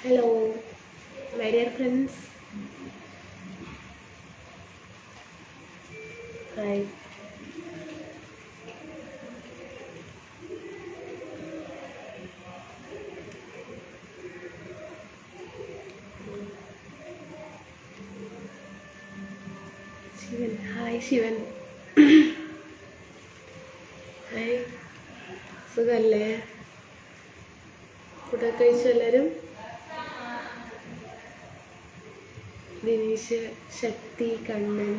Hello, my dear friends. Hi. Shivan. Hi, Shivan. Hi. സുഖല്ലേ? ഫുഡൊക്കെ കഴിച്ചു എല്ലാവരും? ദിനേശ്, ശക്തി, കണ്ണൻ,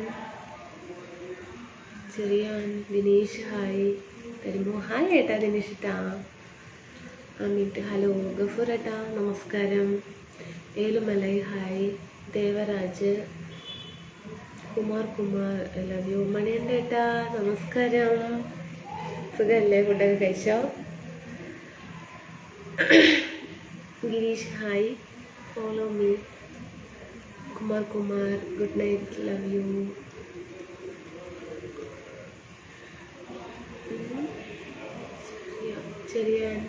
ചെറിയാൻ, ദിനേശ് ഹായ് തരുമോ? ഹായ് ഏട്ടാ ദിനേശ് ഏട്ടാ. അമിത് ഹലോ. ഗഫൂർ ഏട്ടാ നമസ്കാരം. Elumalai hi. Devaraj, Kumar I love you. മണിയൻ്റെ ഏട്ടാ നമസ്കാരം. സുഖമല്ലേ? ഫുഡൊക്കെ കഴിച്ചോ? Girish hi. Follow me. Kumar good night, love you. Cheriyan,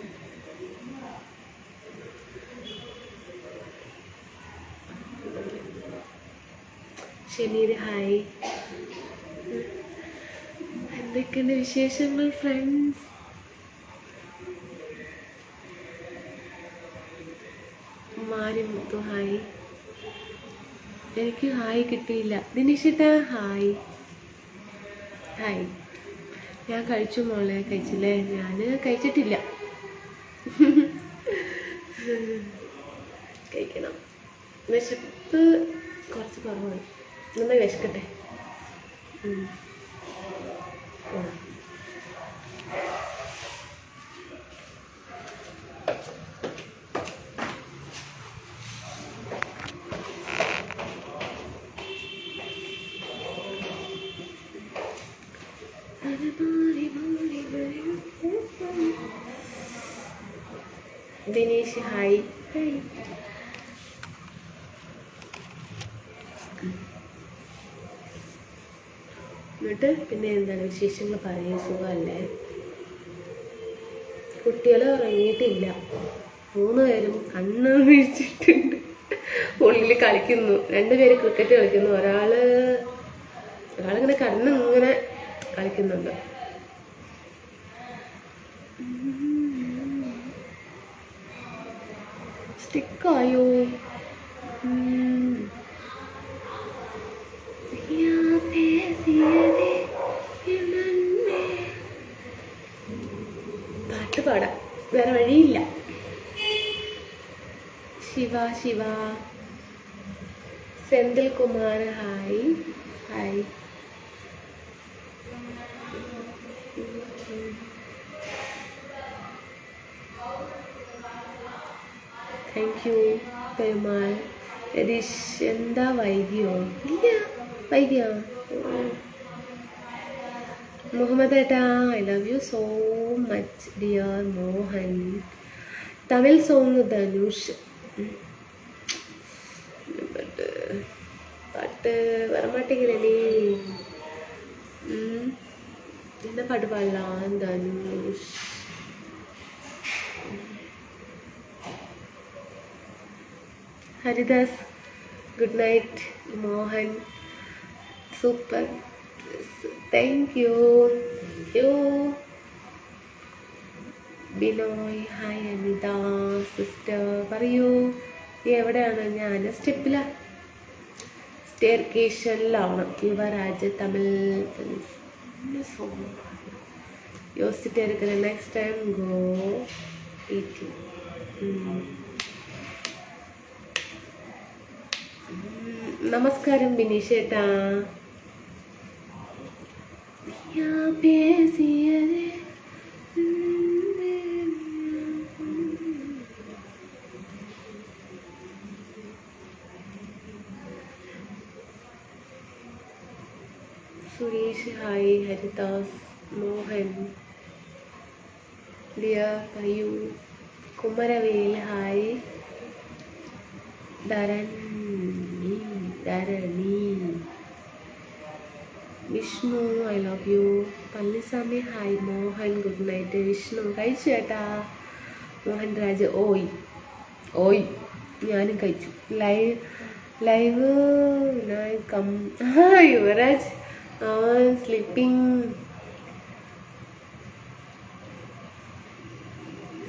Shameer hi. എന്തൊക്കെയുണ്ട് വിശേഷങ്ങൾ ഫ്രണ്ട്സ്? മാരിമുത്തു ഹായ്. എനിക്ക് ഹായ് കിട്ടിയില്ല. ദിനേശേട്ടാ ഹായ്. ഹായ്. ഞാൻ കഴിച്ചു മോളെ. കഴിച്ചില്ലേ? ഞാൻ കഴിച്ചിട്ടില്ല. കഴിക്കണം. വിശപ്പ് കുറച്ച് കുറവാണ്. നന്നായി വിശക്കട്ടെ. ദിനേശ് ഹായ്. എന്നിട്ട് പിന്നെ എന്താണ് വിശേഷങ്ങൾ പറയുക? സുഖമല്ലേ? കുട്ടികൾ ഉറങ്ങിയിട്ടില്ല. 3 പേരും കണ്ണ് വീഴ്ചിട്ടുണ്ട്. ഉള്ളിൽ കളിക്കുന്നു. 2 പേര് ക്രിക്കറ്റ് കളിക്കുന്നു. ഒരാളിങ്ങനെ കണ്ണിങ്ങനെ കളിക്കുന്നുണ്ട്. സ്റ്റിക്കായോ? പാട്ട് പാടാം, വേറെ വഴിയില്ല. Shiva Senthil Kumar hi. Hi. Thank you Perumal. Ratheesh എന്താ വൈകിയോ? ഇല്ല, വൈകിയോ? മുഹമ്മദ് ഏട്ടാ I love you so much dear Mohan. Tamil song Dhanush. പാട്ട് വരമാട്ടേങ്കിലേ നീ என்ன பாட்டு பாடலாம்? Dhanush. Haridas good night. Mohan super. Thank you. Binoy hi. Anitha sister പറയൂ, എവിടെയാണ്? ഞാൻ സ്റ്റെപ്പിലാണ്, സ്റ്റെയർകേഷനിലാണ്. യുവരാജ് തമിഴ് യോസിച്ചിട്ട് എടുക്കുന്നത്. Next time go eating. നമസ്കാരം ബിനീഷ് ഏട്ടാ. Suresh hi. Haridas, Mohan, Liya, Payyu, Kumaravel hi. Dharani Vishnu I love you. Palaniswami hi. Mohan good night. Vishnu കഴിച്ചു ചേട്ടാ. മോഹൻ രാജ് ഓയ് ഞാനും കഴിച്ചു. Live Yuvraj sleeping.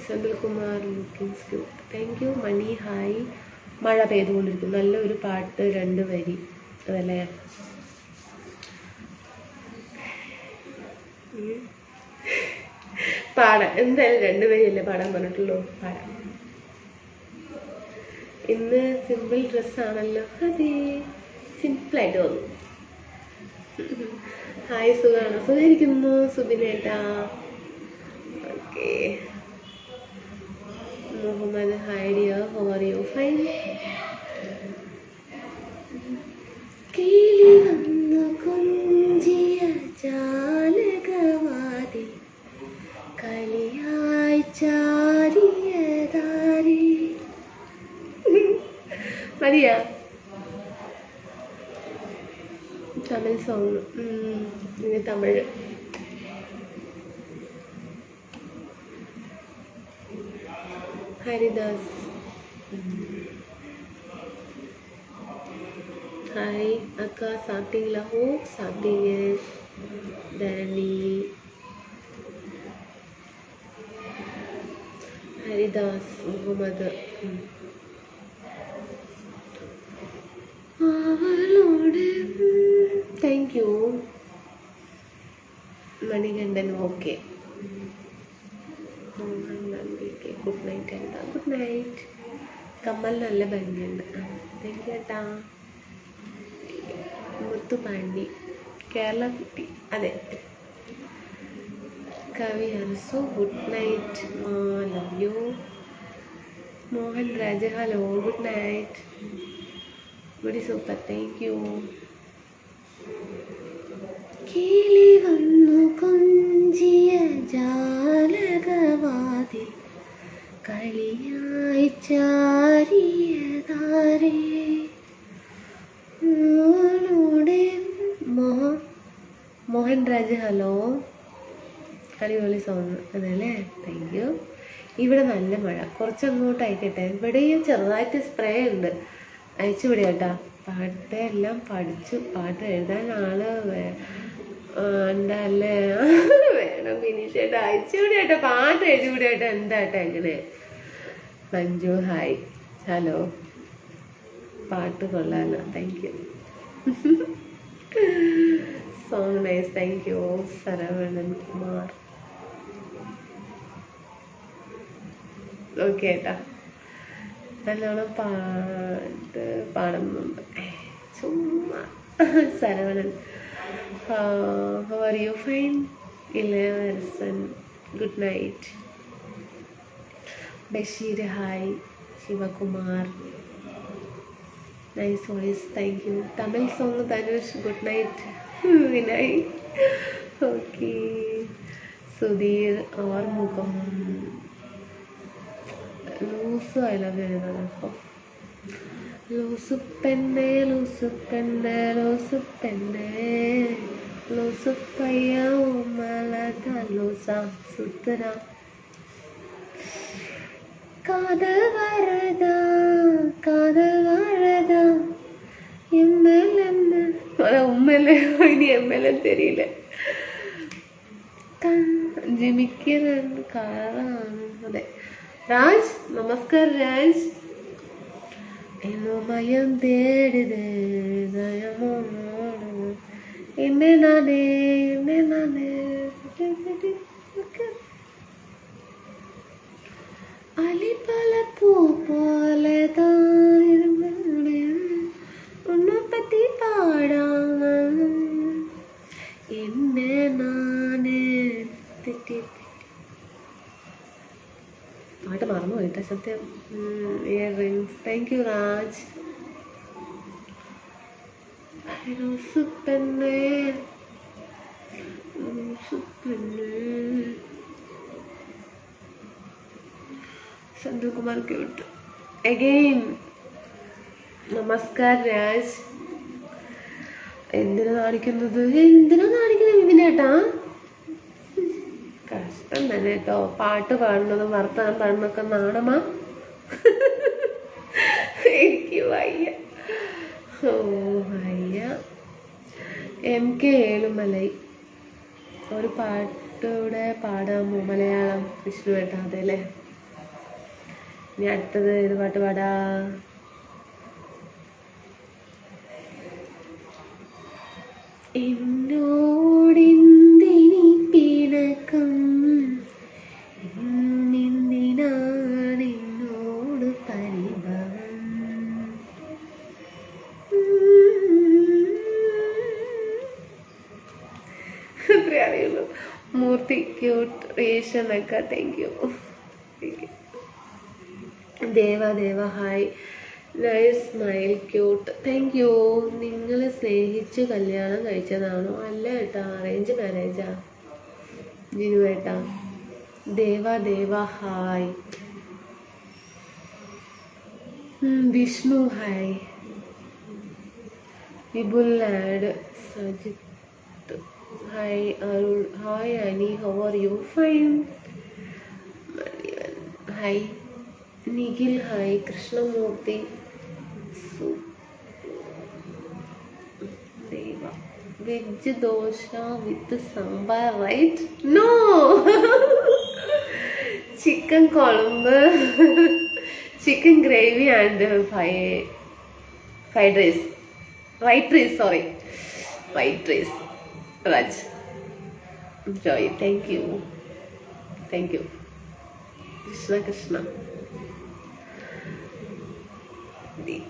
Senthilkumar looking. Thank you. Mani hi. മഴ പെയ്തുകൊണ്ടിരിക്കും. നല്ലൊരു പാട്ട് 2 വരി അതല്ലേ. പാടാം എന്തായാലും 2 വരിയല്ലേ പാടാൻ പറഞ്ഞിട്ടുള്ളൂ. പാടാം. ഇന്ന് സിമ്പിൾ ഡ്രസ്സാണല്ലോ. അതെ, സിമ്പിളായിട്ട് വന്നു. ഹായ്, സുഖാണോ? സുഖമായിരിക്കുന്നു സുബിനേട്ടാ. Okay. Muhammad hi dear, how are you? Fine. കിളി വന്നു കുഞ്ചിയ ജാലകവാതിൽ കളിയായി ചാരിയതാരി. മതിയാ? തമിഴ് സോങ്. ഇനി തമിഴ്. ഹരിദാസ് ഹായ് அக்கா சாப்பிட்டீங்களா? ஓ சாப்பிட்டீங்க. தரணி ஹரிதாஸ் முகமது அவளோடு. Thank you. Manikandan okay. Good night ഏട്ടാ. Good night. കമ്മൽ നല്ല ഭംഗിയുണ്ട്. താങ്ക് യു ഏട്ടാ. മുത്തുപാണ്ടി കേരള കുട്ടി. അതെ. Kavi Anshu good night. Love you. Mohan Raja hello good night. Very super. Thank you. കിളി വന്നു കൊഞ്ചിയ ജാലകവാതിൽ കളിയായി ചാരിയതാരേ. മോഹൻ രാജ് ഹലോ. അടിപൊളി സോങ് അതല്ലേ. Thank you. ഇവിടെ നല്ല മഴ. കുറച്ചങ്ങോട്ട് അയക്കട്ടെ. ഇവിടെയും ചെറുതായിട്ട് സ്പ്രേ ഉണ്ട്. അയച്ചു വിടുക കേട്ടാ. പാട്ടെല്ലാം പഠിച്ചു. പാട്ട് എഴുതാൻ ആള് ഉണ്ടല്ലേ. വേണം ഫിനിഷായിട്ട് അയച്ചു വിടുക കേട്ടോ. പാട്ട് എഴുതി വിടുക കേട്ടോ. എന്താട്ടോ എങ്ങനെ? Manju hi hello. പാട്ട് കൊള്ളാലോ. Thank you. Song nice. Thank you. Saravanan Kumar okay ഏട്ടാ. നല്ലോണം പാട്ട് പാടുന്നുണ്ട് ചുമ്മാ. Saravanan how are you? Fine. Ilayavarasan good night. Basheer hi. Shivakumar nice voice. Thank you. Tamil song Dhanush good night. Vinay okay. Sudheer Arumugham loose I love എഴുതണം. ലൂസ് പെണ്ണേ ലൂസ് പെണ്ണേ ലൂസ് പെണ്ണേ ലൂസ് പയ്യ ഉമ്മലത ലൂസ സുത്തര കാതൽ വരദാ ഉമ്മല്ലേ. ഇനി എമ്മലും തെരിയില്ല. ജിമിക്കൻ കാറാണ്. അതെ. രാജ് നമസ്കാർ. രാജ് മയം തേടുത് എന്നെ നാനേ അലിപ്പല പൂ പോലെ ഒന്നെ പറ്റി പാടാമ എന്നെ നാനേ തെറ്റി. പാട്ട് മറന്നു പോയിട്ട സത്യം. Ear rings. Thank you Raj. Senthilkumar cute again. നമസ്കാർ രാജ്. എന്തിനാ കാണിക്കുന്നത് വിപിനേട്ടാ? കഷ്ടം തന്നെ കേട്ടോ. പാട്ട് പാടുന്നതും വർത്തമാനം പാടുന്നതൊക്കെ നാണമാ. ഓ അയ്യ MK ഏലുമലൈ ഒരു പാട്ടൂടെ പാടാമോ മലയാളം വിഷ്ണു ഏട്ടാ? അതെ അല്ലേ. ഇനി അടുത്തത് ഏത് പാട്ട് പാടാ? എന്നോടെന്തിനി പിണക്കം, എന്തിനാണ് എന്നോട് പരിഭവം? അത്രേ അറിയുള്ളൂ. മൂർത്തി ക്യൂട്ട് റിയേഷൻ ഒക്കെ. Thank you. Deva hi, nice smile cute. Thank you. നിങ്ങൾ സ്നേഹിച്ച് കല്യാണം കഴിച്ചതാണോ? അല്ല ഏട്ടാ, അറേഞ്ച് മാരേജാ. ജിനു ഏട്ടാ. Deva hi. Vishnu hi. Vipul add. Sajith hi. Arul hi. Ani how are you? Fine. Hi. Nikhil hi. Krishnamurthy. Deva veg dosa with sambar right? No, chicken കുഴമ്പ്, chicken gravy and fried rice. White rice, sorry, white rice. Raj Joy. Thank you. Krishna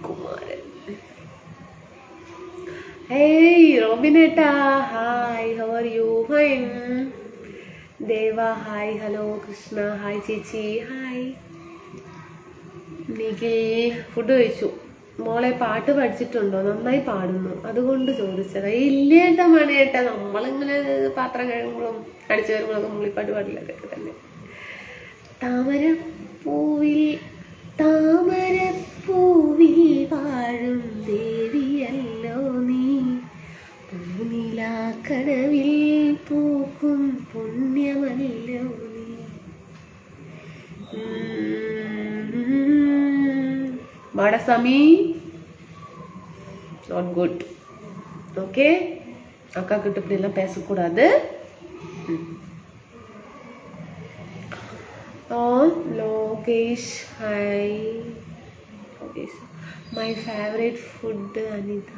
Kumaran. Hey റോബിനേട്ടാ hi, how are you? Fine. Deva hi. Hello Krishna hi. ചേച്ചി hi. Nikhil food കഴിച്ചു. മോളെ പാട്ട് പഠിച്ചിട്ടുണ്ടോ? നന്നായി പാടുന്നു, അതുകൊണ്ട് ചോദിച്ചതാ. ഇല്ലേട്ടാ മണിയേട്ടാ, നമ്മളിങ്ങനെ പാത്രം കഴുകുമ്പോഴും അടിച്ചു വരുമ്പോഴൊക്കെ മുള്ളിപ്പാട്ട് പാടില്ല, അതൊക്കെ തന്നെ. താമരപ്പൂവിൽ വാഴും ദേവിയല്ലോ നീ, പൂനിലാക്കടവിൽ പൂക്കും പുണ്യമല്ലോ നീ. Madaswamy not good. Okay, அக்கா கிட்ட இப்படி எல்லாம் பேசக்கூடாது. Lokesh hi. Lokesh my favourite food Anitha.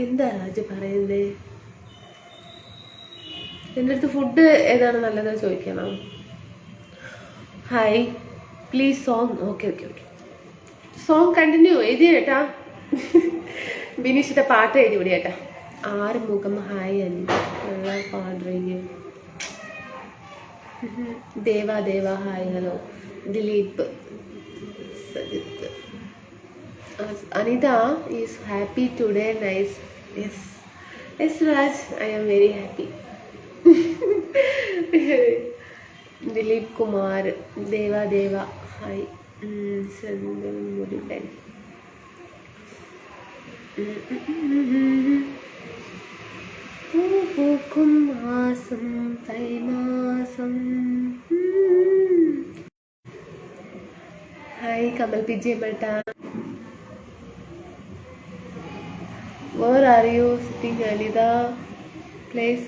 എന്താ രാജ് പറയുന്നേ? എൻ്റെ അടുത്ത് ഫുഡ് ഏതാണ് നല്ലതെന്ന് ചോദിക്കണം. Hi. Please song. Okay song continue എഴുതി കേട്ടാ. ബിനീഷിന്റെ പാട്ട് എഴുതി വിടി കേട്ടാ. ആറുമുഖം ഹായ്. അനിത നല്ല പാടുകയും. Deva hi. Hello Dileep. Sajith. Anitha is happy today. Nice. Yes Raj, I am very happy. Dileep Kumar. Deva hi. Senthil Murugan. പൂക്കും മാസം തൈമാസം. ഹായ് കമൽ പിജി ബട്ട. Where are you sitting Anita? Place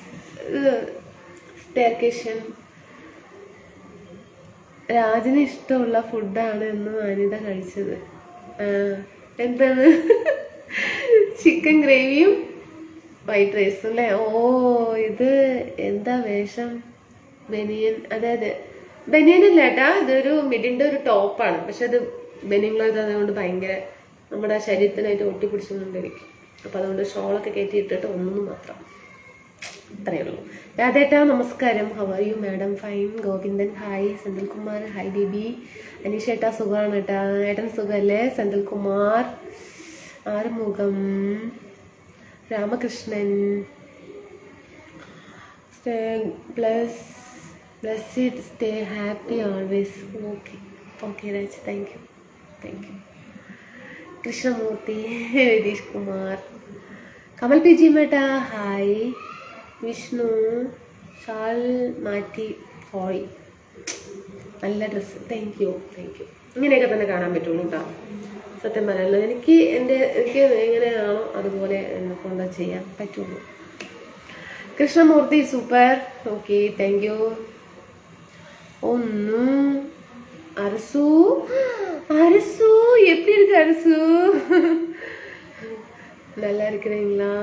staircation. രാജിന് ഇഷ്ടമുള്ള ഫുഡാണ് എന്ന് അനിത കഴിച്ചത്. എന്താണ്? ചിക്കൻ ഗ്രേവിയും വൈറ്റ് റൈസും അല്ലേ? ഓ ഇത് എന്താ വേഷം? ബനിയൻ. അതായത് ബനിയനല്ല ഏട്ടാ, ഇതൊരു മിഡിൻ്റെ ഒരു ടോപ്പാണ്. പക്ഷെ അത് ബനിയൻ ക്ലോത്ത് അതുകൊണ്ട് ഭയങ്കര നമ്മുടെ ശരീരത്തിനായിട്ട് ഒട്ടിപ്പിടിച്ചുകൊണ്ടിരിക്കും. അപ്പം അതുകൊണ്ട് ഷോളൊക്കെ കയറ്റി ഇട്ടിട്ട് ഒന്നും മാത്രം. അത്രയേ ഉള്ളൂ. രാധേട്ടാ നമസ്കാരം. How are you madam? Fine. Govindan hi. Senthilkumar hi baby. Aneesh ഏട്ടാ സുഖമാണ് ഏട്ടാ. ഏട്ടൻ സുഖമല്ലേ? Senthilkumar. Arumugham. Ramakrishnan. Blessed, stay happy always. Okay Raj, thank you. Krishnamurthy. Ratheesh Kumar. Kamal P G മേട്ടാ ഹായ്. വിഷ്ണു. ഷാൾ മാറ്റി. സോറി, നല്ല ഡ്രസ്സ്. Thank you. ഇങ്ങനെയൊക്കെ തന്നെ കാണാൻ പറ്റുള്ളൂ കേട്ടോ. സത്യം പറയാമല്ലോ, എനിക്ക് എങ്ങനെയാണോ അതുപോലെ എന്നെ കൊണ്ട് ചെയ്യാൻ പറ്റുള്ളൂ. Krishnamurthy super, okay, thank you. Arasu Arasu எப்படி இருக்கு அரசு? நல்லா இருக்கிறீங்களா?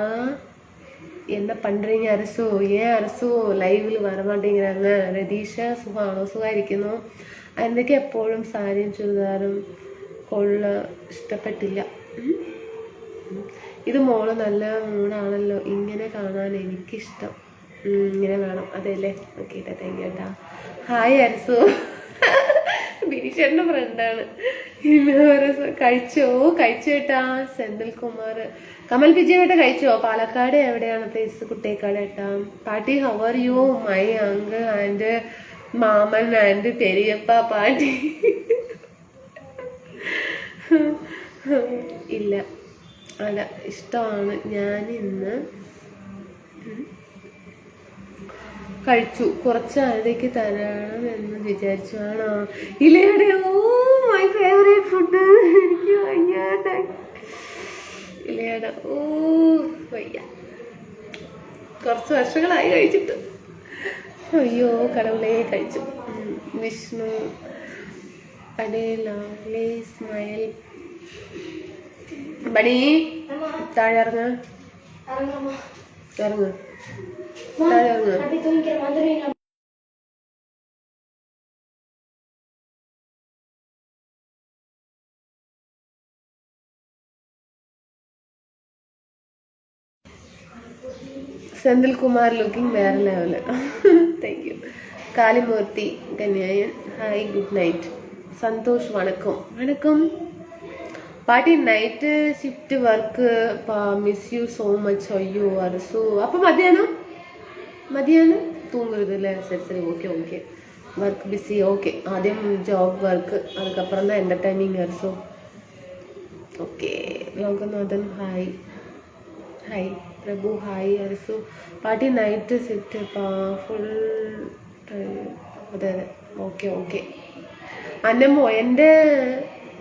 என்ன பண்றீங்க அரசு? ஏன் அரசു ലൈവിൽ വര മാട്ടേങ്கிறாங்க? രതീഷ സുഖാണോ? സുഖമായിരിക്കുന്നു. എന്തൊക്കെ എപ്പോഴും സാരിയും ചുരിദാറും ഇഷ്ടപ്പെട്ടില്ല. ഇത് മോള് നല്ല മൂടാണല്ലോ, ഇങ്ങനെ കാണാൻ എനിക്കിഷ്ടം. ഇങ്ങനെ വേണം, അതെല്ലേ? ഓക്കെ, താങ്ക് യു കേട്ടാ. ഹായ് അരസു, ബിനീഷേട്ടൻ്റെ ഫ്രണ്ടാണ്. കഴിച്ചോ? കേട്ടാ. സെന്തിൽ കുമാർ, കമൽ വിജയേട്ട കഴിച്ചോ? പാലക്കാട് എവിടെയാണ് പ്ലേസ്? കുട്ടേക്കാട് ഏട്ടാ. പാട്ടി how are you? My uncle and മാമൻ ആൻഡ് പെരിയപ്പ പാട്ടി. ഇല്ല, അല്ല, ഇഷ്ടമാണ്. ഞാൻ ഇന്ന് കഴിച്ചു, കുറച്ച് അതിലേക്ക് തരണം എന്ന് വിചാരിച്ചു. ആണോ? ഇലയുടെ മൈ ഫേവറേറ്റ് ഫുഡ്. എനിക്ക് വയ്യാതെ ഇലയുടെ വയ്യ, കുറച്ച് വർഷങ്ങളായി കഴിച്ചിട്ട്. അയ്യോ കടവുളേ കഴിച്ചു. വിഷ്ണു അടേ ലവ്ലി സ്മൈൽ. ബണി താഴെ ഇറങ്ങ്, ഇറങ്ങ്. സെന്തിൽ കുമാർ ലുക്കിംഗ് വേറെ level. Thank you. Kalimurthy Kanyayan, hi, good night. Santhosh വണക്കം. വണക്കം പാട്ടി. Night shift work, miss you so much. അയ്യോ അരസു, അപ്പം മതിയാണ് തൂങ്ങരുത് അല്ലേ? ശരി, ഓക്കെ. Work busy, okay. ആദ്യം ജോബ് വർക്ക്, അതുക്കപ്പുറം தான் entertaining Arasu. Okay. Loganathan hi. Prabhu hi. Arasu പാട്ടി. നൈറ്റ് ഷിഫ്റ്റ് ഫുൾ അതെ, ഓക്കെ. അന്നമ്മോ, എൻ്റെ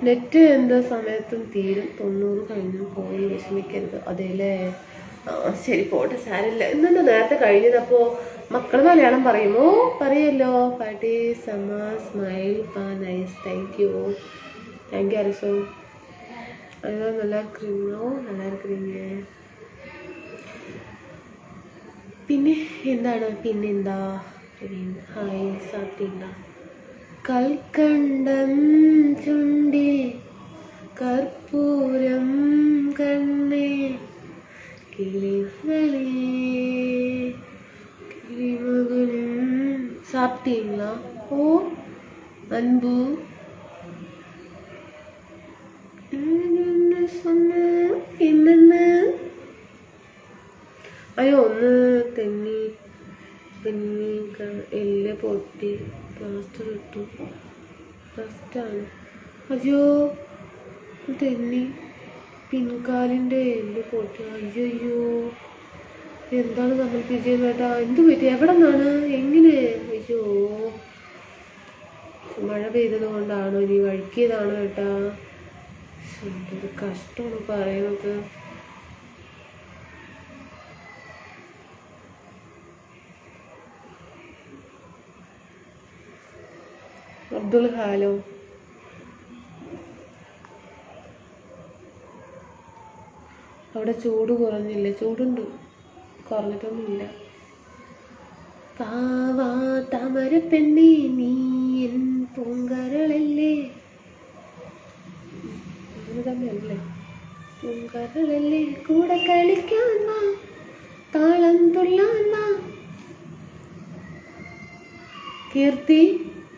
നെറ്റ് എന്താ സമയത്തും തീരും, 90 കഴിഞ്ഞു പോയി, വിഷമിക്കരുത്. അതേല്ലേ? ശരി, പോട്ടെ, സാരില്ല. ഇന്നെന്താ നേരത്തെ കഴിഞ്ഞതപ്പോ? മക്കൾ മലയാളം പറയുമോ? പറയല്ലോ. പാട്ടി സമ സ്മൈൽ നൈസ്, താങ്ക് യു അരസു. അയ്യോ நல்லா இருக்கிறீங்க. പിന്നെന്താ? ഹായ്, സാപ്പിട്ടീங்களா? കൽക്കണ്ടം ചുണ്ടിൽ കർപ്പൂരം കണ്ണേ കിളിമകളേ കിളിമകനും. சாப்பிட்டீங்களா? அன்பு என்னென்ன? അയ്യോ, ഒന്ന് തെന്നി എല്ല് പൊട്ടി, പ്ലാസ്റ്റർ ഇട്ടു. റെസ്റ്റാണ്. അയ്യോ, തെന്നി പിൻകാലിൻ്റെ എല്ല് പൊട്ടി. അയ്യോ, എന്താണ് സമർപ്പിച്ചത് കേട്ടാ? എന്ത് പറ്റി? എവിടെ നിന്നാണ്? എങ്ങനെ? അയ്യോ, മഴ പെയ്തത് കൊണ്ടാണോ? ഇനി വഴുക്കിയതാണോ കേട്ടാ? എന്തൊരു കഷ്ടമാണ് പറയുന്നത്. അബ്ദുൽ ഹാലോ, അവിടെ ചൂട് കുറഞ്ഞില്ലേ? ചൂടുണ്ട്, കുറഞ്ഞിട്ടൊന്നുമില്ല. പാവാ താമര പെണ്ണി നീ എൻ പൂങ്കരളല്ലേ, തന്നെയല്ലേ? പൂങ്കരളല്ലേ, കൂടെ കളിക്കാൻ വാ, താളം തുള്ളാൻ വാ.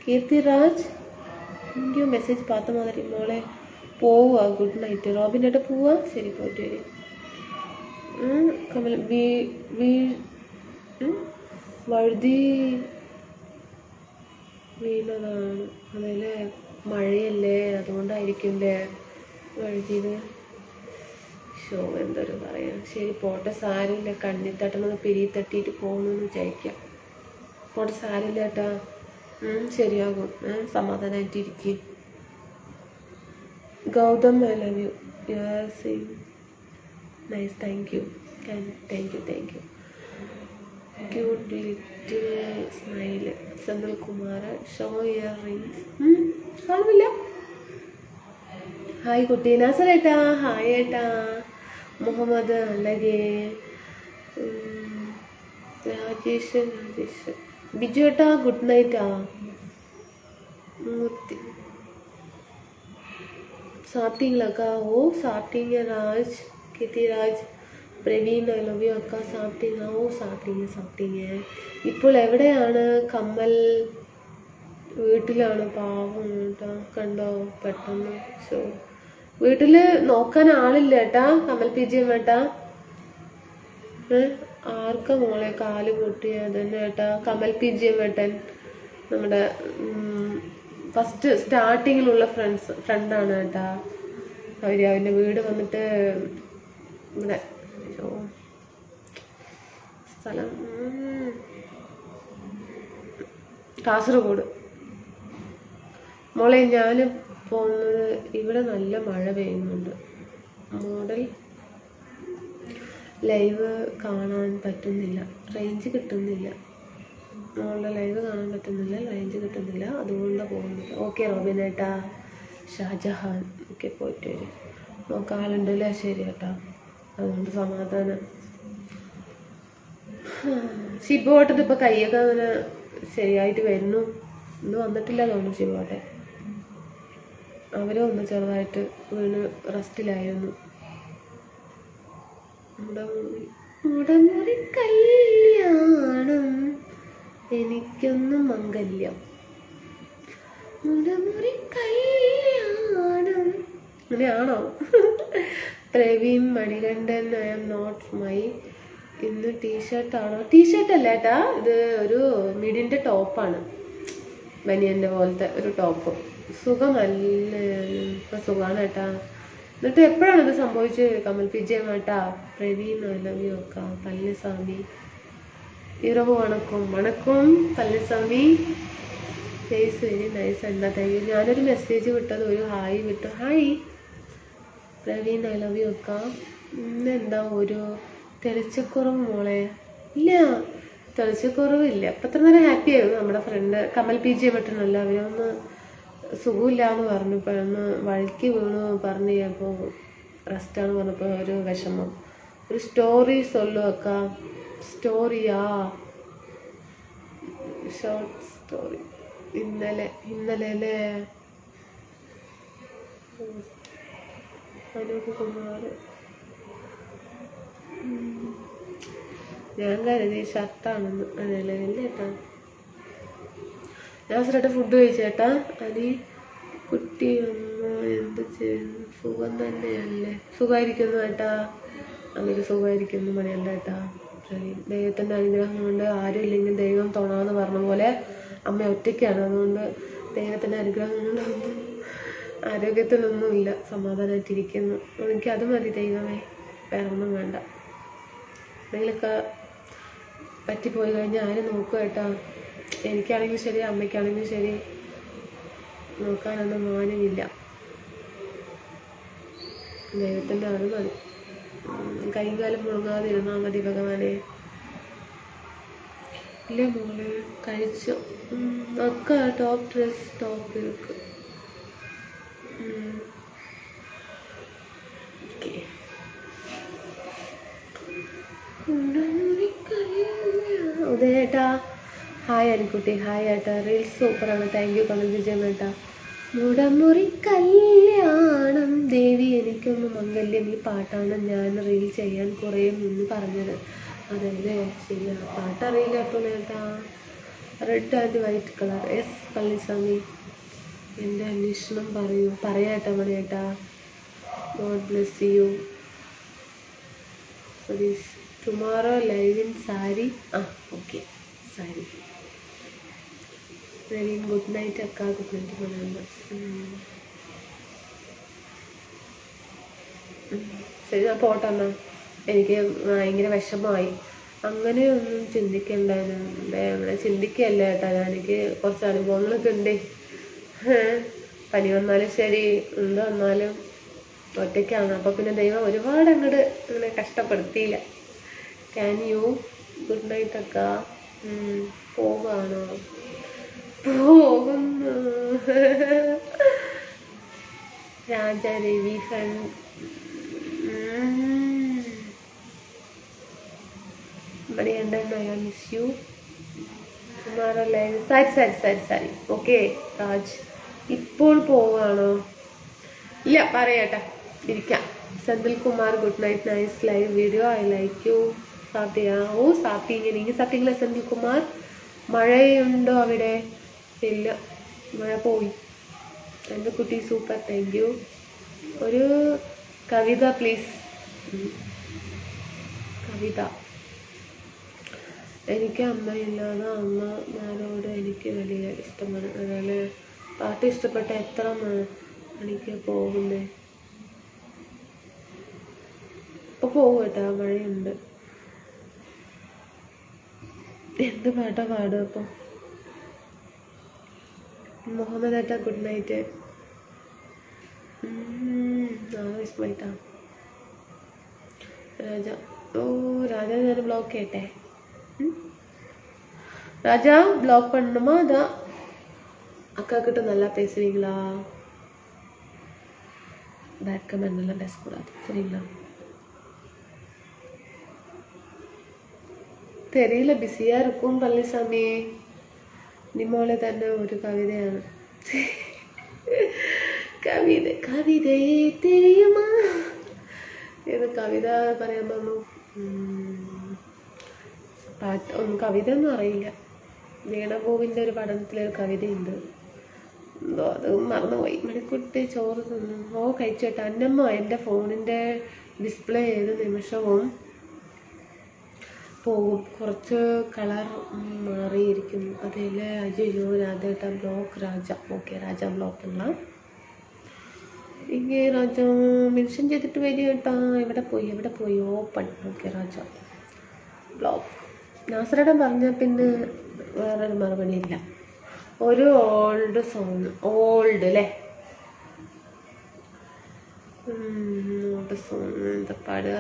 കീർത്തിരാജ്, എനിക്ക് മെസ്സേജ് പാത്ത മാതിരി. മോളെ പോവാ, ഗുഡ് നൈറ്റ്. റോബിൻ്റെ പോവാ? ശരി, പോയിട്ട് വരും. കമൽ വഴുതി വീണതാണ്, അതല്ലേ? മഴയല്ലേ, അതുകൊണ്ടായിരിക്കില്ലേ വഴുതിയത്. ഷോ, എന്തൊരു പറയാം. ശരി, പോട്ടെ, സാരില്ല. കണ്ണി തട്ടണത് പിരി തട്ടിയിട്ട് പോകണമെന്ന് വിചാരിക്കാം. പോട്ടെ, സാരില്ല കേട്ടാ. ശരിയാകും. സമാധാനമായിട്ടിരിക്കും. Gautam, I love you. You are saying nice. Thank you. Thank you. Cute little smile. Sandal Kumar. Show your rings. കാണുന്നില്ല. ഹായ് കുട്ടി നാസറേട്ടാ. ഹായ് ഏട്ടാ. മുഹമ്മദ് അല്ലകേ. രാജേഷ് ബിജു ഏട്ടാ ഗുഡ് നൈറ്റാ. മൂർത്തി சாப்பிட்டீங்களாக்கா? ஓ சாப்பிட்டீங்க Raj. Kruthiraj Praveen I love you അക്ക. സാപ്പിട്ടീங்க? ഓ സാപ്പിട്ടീங்க. ഇപ്പോൾ എവിടെയാണ് കമ്മൽ? വീട്ടിലാണ്. പാവം കേട്ടോ, കണ്ടോ പെട്ടെന്ന്. ഷോ വീട്ടിൽ നോക്കാൻ ആളില്ല ഏട്ടാ. കമൽ PGM ഏട്ടാ. ആർക്കാ മോളെ കാല് പൊട്ടിയത് തന്നെ ഏട്ടാ? കമൽ PGM ഏട്ടൻ നമ്മുടെ ഫസ്റ്റ് സ്റ്റാർട്ടിങ്ങിലുള്ള ഫ്രണ്ടാണ് കേട്ടാ. അവൻ്റെ വീട് വന്നിട്ട് ഇവിടെ സ്ഥലം കാസർഗോഡ്. മോളെ ഞാൻ പോകുന്നത് ഇവിടെ നല്ല മഴ പെയ്യുന്നുണ്ട്. മോഡൽ ലൈവ് കാണാൻ പറ്റുന്നില്ല, റേഞ്ച് കിട്ടുന്നില്ല. മോളുടെ ലൈവ് കാണാൻ പറ്റുന്നില്ല, റേഞ്ച് കിട്ടുന്നില്ല, അതുകൊണ്ടാണ് പോകുന്നത്. ഓക്കെ റോബിനേട്ടാ. ഷാജഹാൻ ഒക്കെ പോയിട്ട് വരും. നോക്കാളുണ്ടല്ലേ? ശരി കേട്ടാ, അതുകൊണ്ട് സമാധാനം. ശിബോട്ടത് ഇപ്പോൾ കൈയൊക്കെ അങ്ങനെ ശരിയായിട്ട് വരുന്നു. ഇന്ന് വന്നിട്ടില്ല തോന്നുന്നു ശിബോട്ടെ. അവരും ഒന്ന് ചെറുതായിട്ട് വീണ് റെസ്റ്റിലായിരുന്നു. മുടമുറി കല്യാണം എനിക്കൊന്നും മംഗല്യം. മുടമുറി കല്യാണം അങ്ങനെയാണോ? Praveen Manikandan I am not my. ഇന്ന് ടീഷർട്ടാണോ? ടീഷർട്ട് അല്ല ഏട്ടാ, ഇത് ഒരു മിഡിൻ്റെ ടോപ്പാണ്. ബനിയൻ്റെ പോലത്തെ ഒരു ടോപ്പ്. സുഖമല്ല, ഇപ്പം സുഖമാണ് ഏട്ടാ. എന്നിട്ട് എപ്പോഴാണ് ഇത് സംഭവിച്ചത്? കമൽ PGM ഏട്ടാ. പ്രവീൺ ഐ ലവ് യു അക്ക. പളനിസ്വാമി ഇറവ് വണക്കം പളനിസ്വാമി. ഫേസ് വെരി നൈസ് എന്താ. Thank you. ഞാനൊരു മെസ്സേജ് വിട്ടത്, ഒരു ഹായ് വിട്ടു. Hi Praveen I love you അക്ക. ഇന്നെന്താ ഒരു തെളിച്ചക്കുറവ് മോളെ? ഇല്ല, തെളിച്ചക്കുറവില്ല. അപ്പം അത്ര നേരം ഹാപ്പി ആയിരുന്നു നമ്മുടെ ഫ്രണ്ട് കമൽ PGM ഏട്ടനല്ല. അവരൊന്ന് സുഖമില്ല എന്ന് പറഞ്ഞപ്പോൾ ഒന്ന് വഴിക്ക് വീണു പറഞ്ഞു. അപ്പോൾ റെസ്റ്റാണ് പറഞ്ഞപ്പോൾ ഒരു വിഷമം. ഒരു സ്റ്റോറി സൊല്ലു അക്ക. സ്റ്റോറിയാ? Short story. ഇന്നലെ അല്ലേ? അനൂപ് കുമാർ. ഞാൻ കരുതി ഷർട്ടാണെന്ന്. അതല്ലേ ചേട്ടാ. ഞാൻ ചേട്ടാ ഫുഡ് കഴിച്ചേട്ടാ. അനി കുട്ടി അമ്മ എന്ത് ചെയ്യുന്നു? സുഖം തന്നെയല്ലേ? സുഖമായിരിക്കുന്നു ഏട്ടാ. അങ്ങനെ സുഖമായിരിക്കുന്നു മണിയല്ല ഏട്ടാ. ദൈവത്തിൻ്റെ അനുഗ്രഹം കൊണ്ട് ആരും ഇല്ലെങ്കിൽ ദൈവം തുണാന്ന് പറഞ്ഞ പോലെ അമ്മ ഒറ്റയ്ക്കാണ്. അതുകൊണ്ട് ദൈവത്തിൻ്റെ അനുഗ്രഹം കൊണ്ടൊന്നും ആരോഗ്യത്തിനൊന്നുമില്ല, സമാധാനമായിട്ടിരിക്കുന്നു. എനിക്കത് മതി ദൈവമേ, വേറെ ഒന്നും വേണ്ട. എന്തെങ്കിലുമൊക്കെ പറ്റിപ്പോയി കഴിഞ്ഞാൽ ആരും നോക്കുക കേട്ടാ. എനിക്കാണെങ്കിലും ശരി, അമ്മയ്ക്കാണെങ്കിലും ശരി, നോക്കാനൊന്നും മോനുമില്ല. ദൈവത്തിൻ്റെ അത് മതി. കൈയും കാലം മുഴുകാതെ ഇരുന്നാൽ മതി ഭഗവാനെ. ഇല്ല മോളെ കഴിച്ചു അക്ക. ടോപ്പ് ഡ്രസ് ടോപ്പ് ഇருக்கு. ഉദയേട്ടാ ഹായ് അനിക്കുട്ടി. ഹായ് ഏട്ടാ. റീൽസ് സൂപ്പറാണ്. താങ്ക് യു കമൽ PGM ഏട്ടാ. മുടമുറി കല്യാണം ദേവി എനിക്കൊന്ന് മംഗല്യം. ഈ പാട്ടാണ് ഞാൻ റീൽ ചെയ്യാൻ കുറേ മുന്ന് പറഞ്ഞത്. അതല്ലേ? ശരിയാണ്, പാട്ടറിയില്ല അപ്പോൾ ഏട്ടാ. Red and white colour. S Palaniswami. എൻ്റെ അന്വേഷണം പറയാട്ടാ മണിയേട്ടാ. God bless you. Satheesh tomorrow live in sari. Okay sari. Praveen good night അക്ക. ഗുഡ് നൈറ്റ് മണിയുണ്ട്. ശരി, ഞാൻ പോട്ടെ എന്നാ. എനിക്ക് ഭയങ്കര വിഷമമായി. അങ്ങനെയൊന്നും ചിന്തിക്കണ്ടായിരുന്നു. അങ്ങനെ ചിന്തിക്കുകയല്ല ഏട്ടാ. എനിക്ക് കുറച്ച് അനുഭവങ്ങളൊക്കെ ഉണ്ട്. പനി വന്നാലും ശരി, എന്ത് വന്നാലും ഒറ്റയ്ക്കാണ്. അപ്പോൾ പിന്നെ ദൈവം ഒരുപാട് അങ്ങോട്ട് അങ്ങനെ കഷ്ടപ്പെടുത്തിയില്ല. ക്യാൻ യു ഗുഡ് നൈറ്റ് അക്ക. പോവാണോ? പോകുന്നു. Rajaravi friend Manikandan I miss you. Sari okay Raj. ഇപ്പോൾ പോവാണോ? ഇല്ല, പറയട്ടെ, ഇരിക്കാം. Senthil Kumar good night, nice live video, I like you. സാപ്പിയാ? ഓ സാപ്പിങ്, നീ സാപ്പിങ്ങില്ല സെന്തിൽ കുമാർ. മഴയുണ്ടോ അവിടെ? ഇല്ല, മഴ പോയി. എൻ്റെ കുട്ടി സൂപ്പർ, താങ്ക് യു. ഒരു കവിത പ്ലീസ്. കവിത. എനിക്ക് അമ്മയില്ലാതെ അമ്മമാരോട് എനിക്ക് വലിയ ഇഷ്ടമാണ്. അതുപോലെ പാട്ട് ഇഷ്ടപ്പെട്ട എത്ര മണിക്ക് പോകുന്നേ? ഇപ്പൊ പോകും കേട്ടോ, മഴയുണ്ട്. എന്ത് പാട്ടാ പാടുക അപ്പൊ? മുഹമ്മദ് ഏട്ടാ ഗുഡ് നൈറ്റ്. വിസ്മയിട്ടാ രാജ. ഓ രാജ, ഞാൻ ബ്ലോക്ക് ചെയ്യട്ടെ? ராஜா பிளாக் பண்ணணுமா? அதான் அக்கா கிட்ட நல்லா பேசுவீங்களா? பேட் கமெண்ட் எல்லாம் பேசக்கூடாது, சரிங்களா? தெரியல, பிஸியா இருக்கும் பழனிசாமி. നിമോളെ തന്നെ ഒരു കവിതയാണ്. കവിതയെ തെരിയുമാ? ഏത് കവിത പറയാൻ പറഞ്ഞു? ഒന്നും കവിത ഒന്നും അറിയില്ല. വീണഭൂവിൻ്റെ ഒരു പഠനത്തിലൊരു കവിതയുണ്ട്, എന്തോ അത് മറന്നുപോയി. മണിക്കുട്ടി ചോറ് തിന്നു. ഓ കഴിച്ചോട്ടെ. അന്നമ്മ എൻ്റെ ഫോണിൻ്റെ ഡിസ്പ്ലേ ഏത് നിമിഷവും പോകും, കുറച്ച് കളർ മാറിയിരിക്കുന്നു. അതേലെ? അയ്യോ രാധേട്ട ബ്ലോക്ക്. രാജ ഓക്കെ, രാജ ബ്ലോക്ക് ഉള്ള ഇങ്ങനെ രാജ മെൻഷൻ ചെയ്തിട്ട് വരും കേട്ടാ. എവിടെ പോയി? ഓപ്പൺ. ഓക്കെ രാജ ബ്ലോക്ക്. നാസറേടൻ പറഞ്ഞ പിന്നെ വേറൊരു മറുപടി ഇല്ല. ഒരു ഓൾഡ് സോങ്. ഓൾഡ് അല്ലേ? ഓൾഡ് സോങ് എന്താ പാടുക?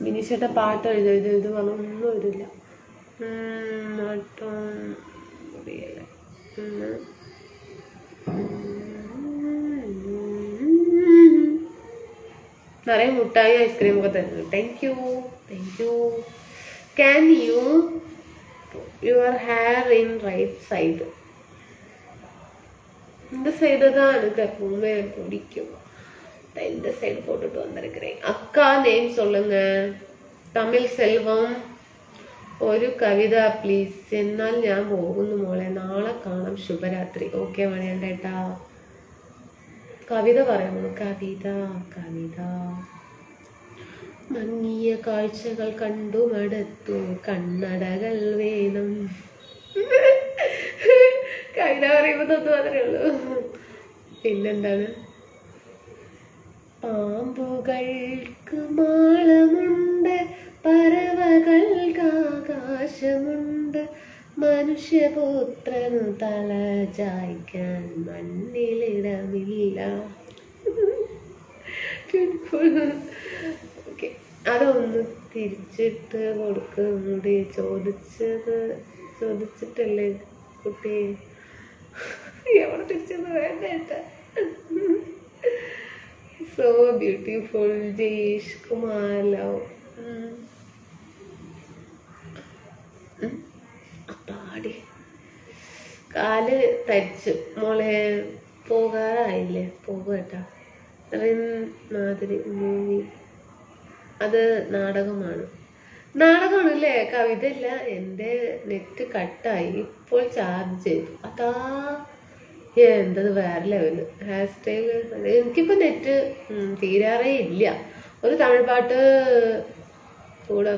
ബിനീഷേട്ട പാട്ട് എഴുതും. ഇത് ഒന്നും എഴുതില്ല. അറിയല്ലേ? നിറയെ മുട്ടായി ഐസ്ക്രീം ഒക്കെ തരുന്നു. Thank you. Can your hair in right side? இந்த சைடு தான் எனக்கு எப்பவுமே பிடிக்கும். இந்த சைடு போட்டுட்டு வந்திருக்கிறேன். அக்கா நேம் சொல்லுங்க. തമിഴ് സെൽവം. ഒരു കവിത പ്ലീസ്. എന്നാൽ ഞാൻ പോകുന്നു മോളെ, നാളെ കാണാം, ശുഭരാത്രി. ഓക്കെ മണിയണ്ടേട്ടാ. കവിത പറയാമോ? കവിത. മങ്ങിയ കാഴ്ചകൾ കണ്ടു മടുത്തു, കണ്ണടകൾ വേണം. കവിത പറയുമ്പോ തൊട്ട് മാത്രമേ ഉള്ളൂ. പിന്നെന്താണ്? പാമ്പുകൾക്ക് മാളമുണ്ട്, പറവകൾക്ക് ആകാശമുണ്ട്, മനുഷ്യപുത്രനു തല ചായ്ക്കാൻ മണ്ണിലിടമില്ല. ഓക്കെ, അതൊന്ന് തിരിച്ചിട്ട് കൊടുക്കൂടി. ചോദിച്ചിട്ടല്ലേ കുട്ടി? എവിടെ തിരിച്ചത്? വേണ്ട. So beautiful. Jayesh Kumar love. അപ്പാടി കാല് തരിച്ചു മോളെ. പോകാറായില്ലേ? പോകുകേട്ടാ. മാതിരി മൂവി. അത് നാടകമാണല്ലേ? കവിത ഇല്ല. എൻ്റെ നെറ്റ് കട്ടായി, ഇപ്പോൾ ചാർജ് ചെയ്തു. അതാ എന്തത് വേറെ ലെവല് ഹെയർ സ്റ്റൈൽ. എനിക്കിപ്പോൾ നെറ്റ് തീരാറേ ഇല്ല. ഒരു തമിഴ് പാട്ട് കൂടെ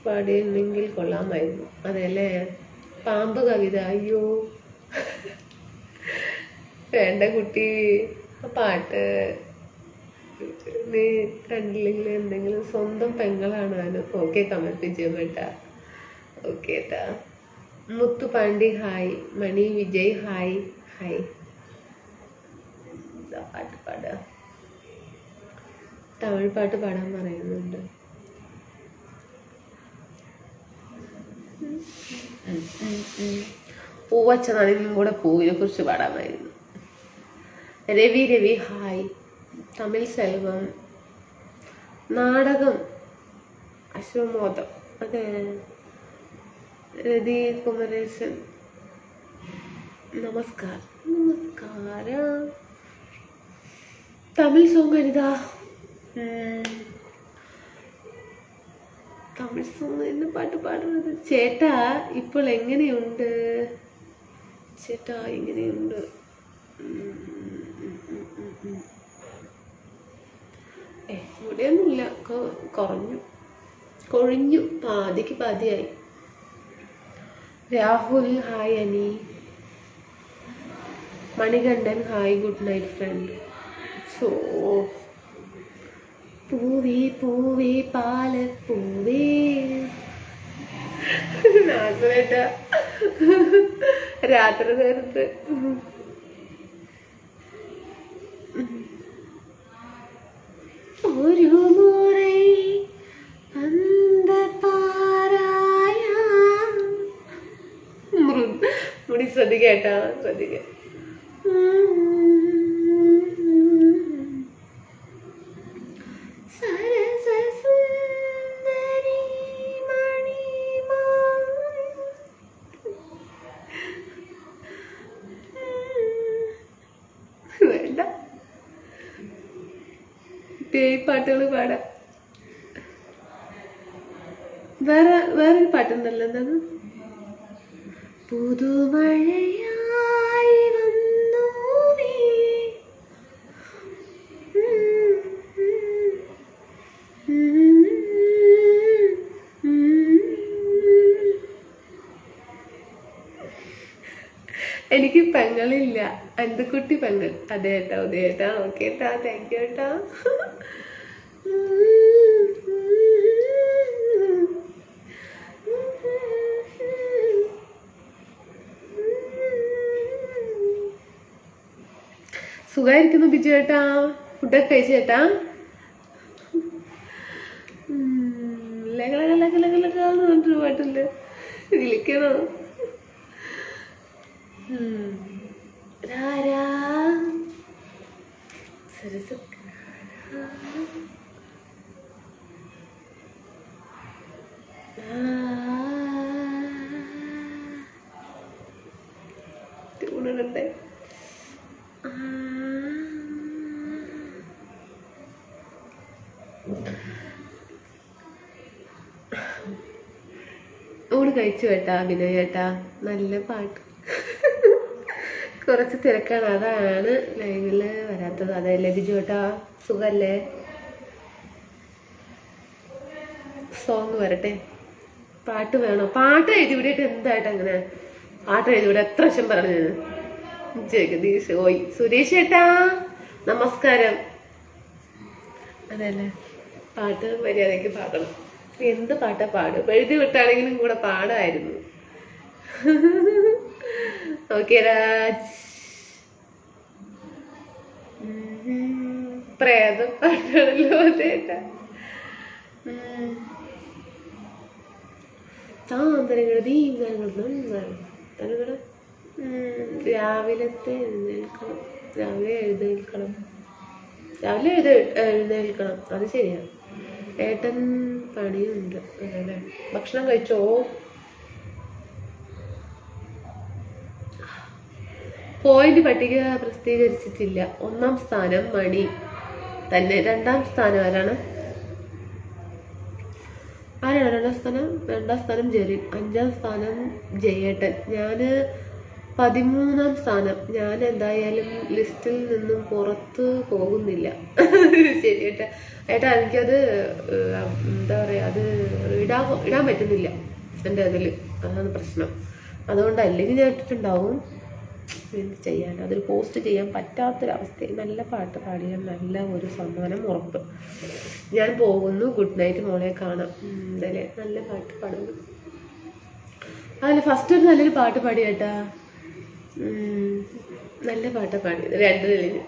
പാടിയിരുന്നെങ്കിൽ കൊള്ളാമായിരുന്നു. അതല്ലേ? പാമ്പ് കവിത. അയ്യോ വേണ്ട കുട്ടി, ആ പാട്ട് നീ കണ്ടില്ലെങ്കിൽ എന്തെങ്കിലും സ്വന്തം പെങ്ങളാണ് അതിന്. ഓക്കെ, കമന്റ് ചെയ്യാൻ വേട്ടാ. ഓക്കെ ഏട്ടാ. മുത്തുപാണ്ടി ഹായ്. മണി വിജയ് ഹായ്. എന്താ പാട്ട് പാടുക? തമിഴ് പാട്ട് പാടാൻ പറയുന്നുണ്ട്. പൂവച്ച നാളിലും കൂടെ പൂവിനെ കുറിച്ച് പാടാമായിരുന്നു. രവി ഹായ്. തമിഴ് സെൽവം. നാടകം അശ്വമോദം. അതെ. രതി കുമരേശൻ നമസ്കാരം. തമിഴ് സോങ് എഴുതാ. തമിഴ് സോങ് എന്ന പാട്ട് പാടുന്നത്. ചേട്ടാ ഇപ്പോൾ എങ്ങനെയുണ്ട്? ചേട്ടാ എങ്ങനെയുണ്ട്? ഇവിടെയൊന്നുമില്ല, കൊഴിഞ്ഞു, പാതിക്ക് പാതിയായി. Rahul hi. Ani Manikandan hi. Good night friend. So പൂവേ പൂവേ പാലപ്പൂവേ നാസേട്ട രാത്രി നേരത്ത് ഒരു മുறை മുടി ശ്രദ്ധിക്കേട്ടാ, ശ്രദ്ധിക്ക. വേണ്ട, പാട്ടുകൾ പാടാം. വേറൊരു പാട്ടുണ്ടല്ലോ, എന്താണ്? പുതുമഴയായി വന്നു നീ. എനിക്ക് പെങ്ങളില്ല, അന്തുക്കുട്ടി പെങ്ങൾ. അതേട്ടാ, ഉദയേട്ടാ, ഓക്കെ ഏട്ടാ, താങ്ക് യു ഏട്ടാ. സുഖമായിരിക്കുന്നു ബിജു ഏട്ടാ. ഫുഡൊക്കെ കഴിച്ചേട്ടാ. പറഞ്ഞിട്ട് പാട്ടില്ല, വിളിക്കണോ? ട്യൂണുണ്ടേ. ഊണ് കഴിച്ചു കേട്ടാ അഭിനയ ചേട്ടാ. നല്ല പാട്ട്. കുറച്ച് തിരക്കാണ്, അതാണ് ലൈവില് വരാത്തത്. അതല്ലേ ബിജു ചേട്ടാ? സുഖല്ലേ? സോങ് വരട്ടെ. പാട്ട് വേണോ? പാട്ട് എഴുതി വിടിയിട്ട് എന്തായിട്ട് അങ്ങനെ പാട്ട് എഴുതി ഇവിടെ എത്ര വശം പറഞ്ഞത്? ജഗദീഷ് ഓയ്. സുരേഷ് ചേട്ടാ നമസ്കാരം. അതല്ലേ, പാട്ട് മര്യാദയ്ക്ക് പാടണം. എന്ത് പാട്ടാ പാടും? എഴുതി വിട്ടാണെങ്കിലും കൂടെ പാടായിരുന്നു. ഓക്കെ രാജ്. പ്രേത പാട്ടാണല്ലോ അതേട്ടാ. രാവിലത്തെ എഴുന്നേൽക്കണം, രാവിലെ എഴുന്നേൽക്കണം, എഴുന്നേൽക്കണം. അത് ശരിയാണ്. ഏട്ടൻ പണിയുണ്ട് അല്ലേ? ഭക്ഷണം കഴിച്ചോ? പോയിന്റ് പട്ടിക പ്രസിദ്ധീകരിച്ചിട്ടില്ല. 1ാം സ്ഥാനം മണി തന്നെ. 2ാം സ്ഥാനം ആരാണ്? 2ാം സ്ഥാനം? 2ാം സ്ഥാനം ജെറിൻ. 5ാം സ്ഥാനം ജയേട്ടൻ. ഞാന് 13ാം സ്ഥാനം. ഞാൻ എന്തായാലും ലിസ്റ്റിൽ നിന്നും പുറത്ത് പോകുന്നില്ല. ശരി ഏട്ടാ. ഏട്ടാ എനിക്കത് എന്താ പറയാ, അത് ഇടാൻ പറ്റുന്നില്ല എൻ്റെ അതിൽ. അതാണ് പ്രശ്നം. അതുകൊണ്ട് അല്ലെങ്കിൽ ഞാൻ ഇട്ടിട്ടുണ്ടാവും. എന്ത് ചെയ്യാൻ, അതൊരു പോസ്റ്റ് ചെയ്യാൻ പറ്റാത്തൊരവസ്ഥയിൽ. നല്ല പാട്ട് പാടിയാൽ നല്ല ഒരു സമ്മാനം ഉറപ്പ്. ഞാൻ പോകുന്നു. ഗുഡ് നൈറ്റ് മോളെ, കാണാം. എന്തായാലും നല്ല പാട്ട് പാടുന്നു. അതിൽ ഫസ്റ്റ് ഒരു നല്ലൊരു പാട്ട് പാടി കേട്ടാ. നല്ല പാട്ടാണ് പാടിയത്. 2 കഴിഞ്ഞ്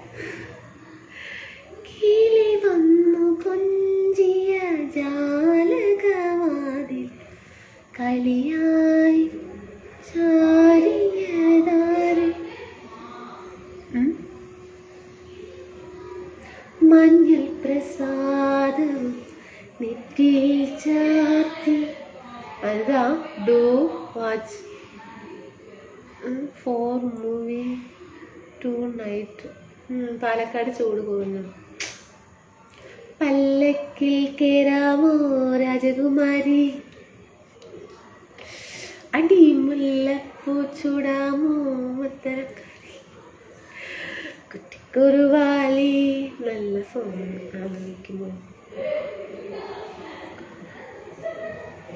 കിളി വന്നു കൊഞ്ചിയ ജാലകവാതിൽ കളിയായി ചാരിയതാര് മഞ്ഞൾ പ്രസാദം നെറ്റിയിൽ ചാർത്തി. അതാ do watch 4 movie 2 night. Palakkad ചൂട് കുറഞ്ഞു. പല്ലക്കിൽ കേറാമോ രാജകുമാരി, അടിമുല്ലപ്പൂ ചൂടാമോ ഉത്തരക്കാരി, കുട്ടിക്കുറുവാലി. നല്ല സോങ് ആലോചിക്കുമോ?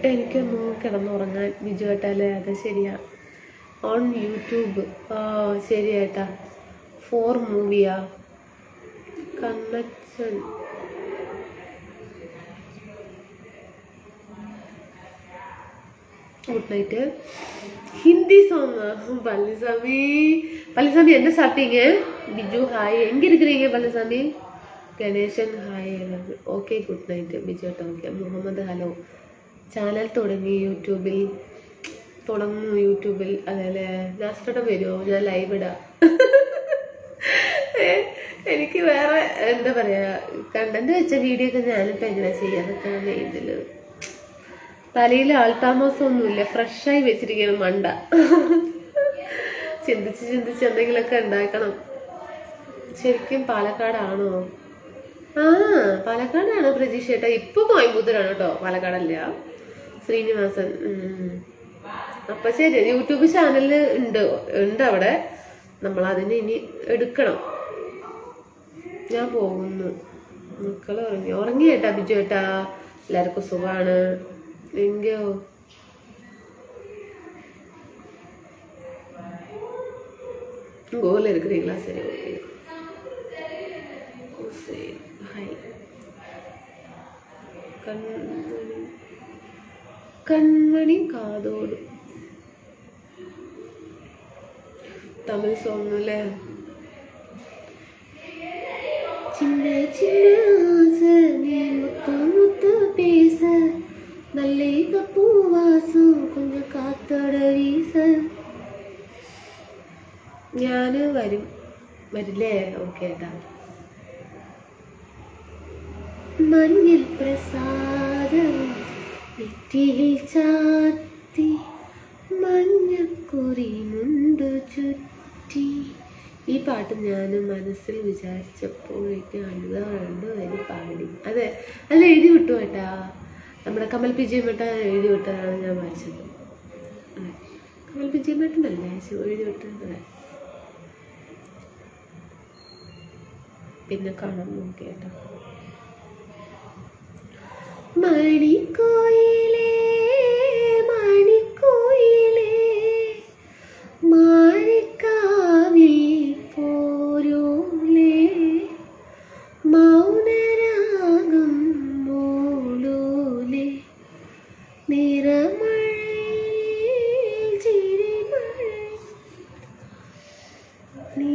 എനിക്കൊന്ന് കിടന്നുറങ്ങാൻ ബിജു ഏട്ടാലേ. അത് ശരിയാ, ഓൺ യൂട്യൂബ്. ശരിയേട്ടാ. 4 മൂവിയാ? Kannachan. Good night. Hindi song. Palaniswami Palaniswami என்ன சாப்பிட்டீங்க? பிஜு ஹாய். எங்க இருக்கிறீங்க Palaniswami? Ganesan hi. Okay good night Biju ഏട്ടാ. ഓക്കെ. മുഹമ്മദ് ഹലോ. ചാനൽ തുടങ്ങി യൂട്യൂബിൽ. അതേല്ലേ. ലാസ്റ്റോടെ വരുമോ? ഞാൻ ലൈവ് ഇടാം. എനിക്ക് വേറെ എന്താ പറയാ, കണ്ടന്റ് വെച്ച വീഡിയോ ഒക്കെ ഞാനിപ്പോൾ എങ്ങനെ ചെയ്യാന്നൊക്കെ ഇതിൽ തലയിൽ ആൾത്താമസമൊന്നുമില്ല. ഫ്രഷായി വെച്ചിരിക്കണം മണ്ട. ചിന്തിച്ച് എന്തെങ്കിലുമൊക്കെ ഉണ്ടാക്കണം. ശരിക്കും പാലക്കാടാണോ? പാലക്കാടാണ് പ്രജീഷ് ഏട്ടാ. ഇപ്പൊ കോയമ്പത്തൂരാണ് കേട്ടോ, പാലക്കാടല്ല. ശ്രീനിവാസൻ. അപ്പൊ ശരി, യൂട്യൂബ് ചാനലില് ഉണ്ട് അവിടെ. നമ്മളതിന് ഇനി എടുക്കണം. ഞാൻ പോകുന്നു. മക്കള് ഉറങ്ങി ഏട്ടാ ബിജു ഏട്ടാ. എല്ലാവർക്കും സുഖമാണ്. എങ്കോ கோல இருக்கிறீங்களா? சரி, ஓகே. ஹாய். கண்மணி காதோடு தமிழ் சோங்குல சின்ன சின்ன ஆசை நீ முத்து பேச நல்ல பூவாசம் கொஞ்சம் காத்தோட வீச. ഞാന് വരില്ലേ? ഓക്കെ ഏട്ടാ. മഞ്ഞൾ പ്രസാദം നെറ്റിയിൽ ചാത്തി മഞ്ഞക്കുറി മുണ്ട് ചുറ്റി. ഈ പാട്ട് ഞാൻ മനസ്സിൽ വിചാരിച്ചപ്പോഴേക്കും രണ്ട് വരി പാടി. അതെ, അല്ല എഴുതി വിട്ടു ഏട്ടാ. നമ്മുടെ കമൽ പിജിമേട്ട എഴുതി വിട്ടതാണ് ഞാൻ വായിച്ചത്. കമൽ പിജിമേട്ടനല്ലേ എഴുതി വിട്ടത്? പിന്നെ കാണാൻ നോക്കിയേട്ടാ. മണിക്കോയിലേ മണിക്കോയിലേ മാരിക്കാവിൽ പോരോലേ മൗനരാഗം മോളോലേ നിറമഴയിൽ ചിരിമഴ നീ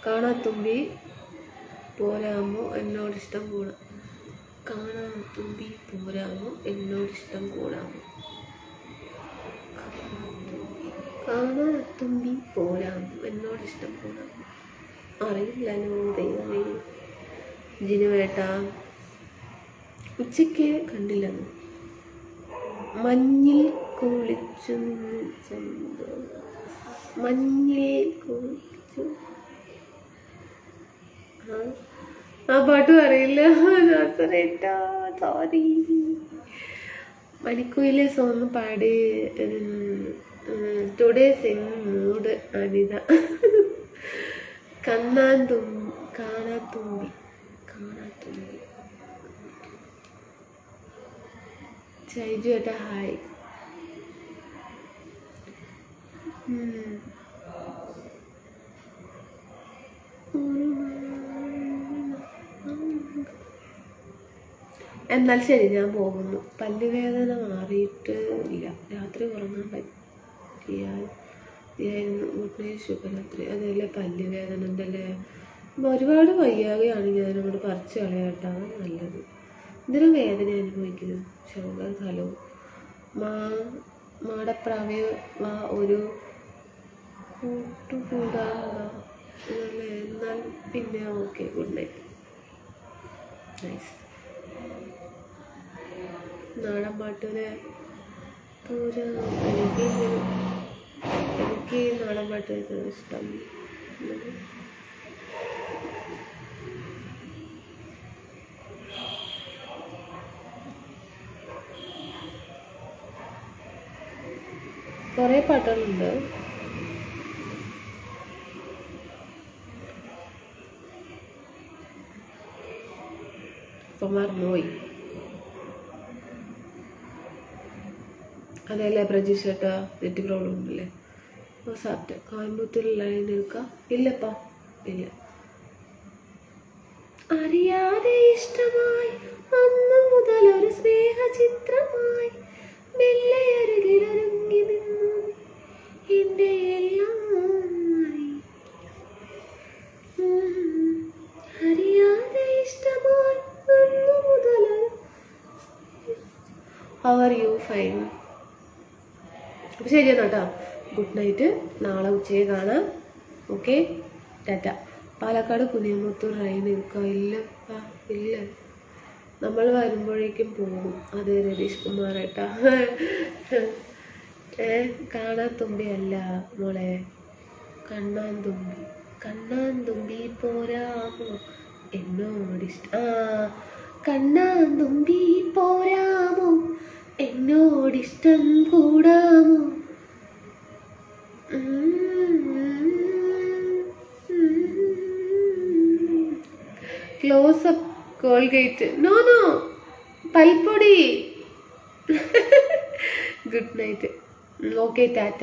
കാണാത്തുമ്പി പോരാമോ എന്നോടിഷ്ടം കൂടാം. കാണാത്തുമ്പി പോരാമോ എന്നോടിഷ്ടം കൂടാമോ. കാണാത്തുമ്പി പോരാമോ എന്നോടിഷ്ടം കൂടാമോ. അറിയില്ലല്ലോ ദൈവമേ. ജിനുവേട്ട ഉച്ചയ്ക്ക് കണ്ടില്ലെന്ന്. മഞ്ഞിൽ കുളിച്ചു മഞ്ഞിൽ കുളിച്ചു. ആ പാട്ടും അറിയില്ല. സോറി. മണിക്കുയിലെ സോങ് പാടി. Today sing mood Anitha. കാണാത്തുമ്പി ചൈജു ഏട്ടാ ഹായ്. എന്നാൽ ശരി, ഞാൻ പോകുന്നു. പല്ലുവേദന മാറിയിട്ട് ഇല്ല, രാത്രി ഉറങ്ങാൻ പറ്റിയായിരുന്നു. ഗുഡ് നൈറ്റ്, ശുഭരാത്രി. അതല്ലേ പല്ലുവേദന ഉണ്ടല്ലേ? ഒരുപാട് വയ്യാതെയാണെങ്കിൽ അതിനോട് പറിച്ച് കളയാട്ടാണ് നല്ലത്. ഇതിനും വേദന അനുഭവിക്കുന്നു. ഷുഗർ. ഹലോ മാടപ്രാവേ വാ, ഒരു കൂട്ടുകൂടാ ഇതല്ലേ? എന്നാൽ പിന്നെ ഓക്കെ, ഗുഡ് നൈറ്റ്. നൈസ്. നാടൻ പാട്ടിലെ എനിക്ക് നാടൻ പാട്ട് കേൾക്കാൻ ഇഷ്ടം. കുറേ പാട്ടുകളുണ്ട്. മറന്നുപോയി. അതല്ലേ പ്രജീഷ് ചേട്ടാ, നെറ്റ് പ്രോബ്ലം ഉണ്ടല്ലേ? സാറ്റ് കോയമ്പത്തൂരിൽ ലൈൻ എടുക്കാം. ഇല്ലപ്പാ, ഇല്ല. അറിയാതെ ഇഷ്ടമായി അന്ന് മുതൽ ഒരു സ്നേഹചിത്രമായി മെല്ലയരുകിലൊരുങ്ങി നിന്നു എൻ്റെ എല്ലാം. അറിയാതെ ഇഷ്ടമായി അന്ന് മുതൽ. How are you? ഫൈൻ. അപ്പോൾ ശരി എന്നാ കേട്ടോ. Good night. നാളെ ഉച്ചയെ കാണാം. ഓക്കെ, ടാറ്റ. പാലക്കാട് കുനിയമുത്തൂർ റൈൻ നിൽക്കുക. ഇല്ല, നമ്മൾ വരുമ്പോഴേക്കും പോകും. അതെ രതീഷ് കുമാർ ഏട്ടാ. കാണാൻ തുമ്പി അല്ല മോളെ, കണ്ണാൻ തുമ്പി പോരാമോ എന്നോടിഷ്ടം. കണ്ണാൻ തുമ്പി പോരാമോ എന്നോടിഷ്ടം കൂടാമോ? Closeup Colgate. നോ പൽപ്പൊടി. Good night. Okay, tata.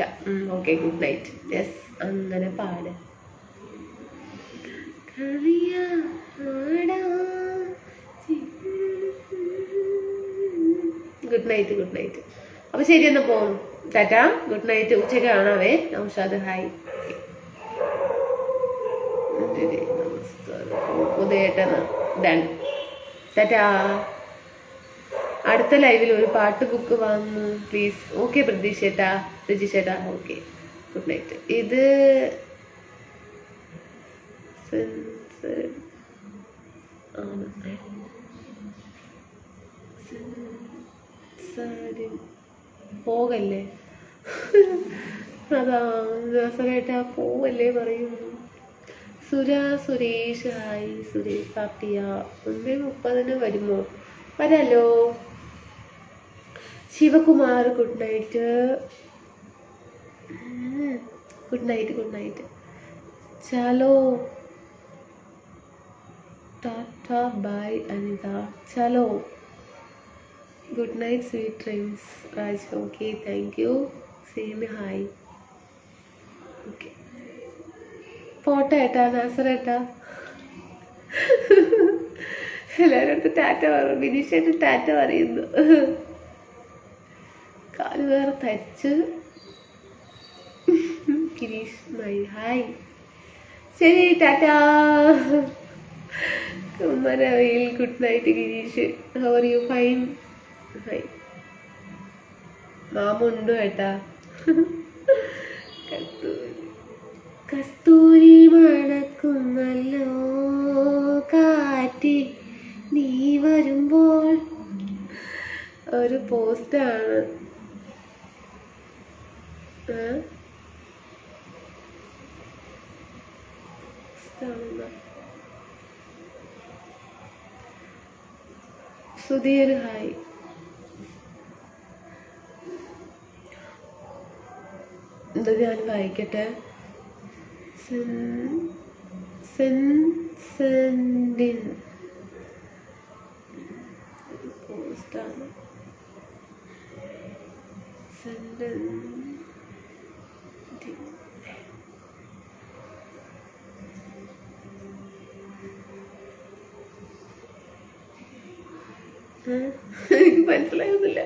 Okay, good night. Yes, അങ്ങനെ പാട്. Good night. അപ്പൊ ശരി എന്നാ പോകും. Tata, good night. ഉച്ചയ്ക്ക് കാണാവേ. നൗഷാദ് ഹായ്. ഉദയേട്ടനാ ഡൺ. ടാറ്റാ. അടുത്ത ലൈവിൽ ഒരു പാട്ട് ബുക്ക് വാങ്ങുന്നു പ്ലീസ്. ഓക്കെ പ്രതീക്ഷേട്ടാ, രജിഷേട്ടാ. Okay, good night. ഇത് പോകല്ലേ? അതാ ദസറേട്ടാ, പോവല്ലേ പറയുന്നു. സുരേഷ് ഹായ്. സുരേഷ് പാപ്പിയ 9:30 വരുമോ? വരാലോ. Shivakumar good night. Good night. ചലോ ടാറ്റ ബൈ അനിത. ചലോ. Good night, sweet dreams Raj. Okay, thank you. Same hi. Okay, photo ഏട്ടാ നാസറേട്ടാ. എല്ലാവരും അടുത്ത് ടാറ്റ പറയും. ബിനീഷേട്ട് ടാറ്റ പറയുന്നു. കാല് വേറെ തച്ച്. Girish my hi. ശരി, tata. Kumaravayil good night Girish. How are you? Fine. Hi. മാമുണ്ടോ ഏട്ടാ? കസ്തൂരി മണക്കുന്നല്ലോ കാറ്റ് നീ വരുമ്പോൾ. ഒരു പോസ്റ്റാണ്. സുധീർ ഹായ്. ഇത് ഞാൻ വായിക്കട്ടെ. സെൻഡിൻ പോസ്റ്റാണ്. സെൻഡൻ എനിക്ക് മനസ്സിലാകുന്നില്ല.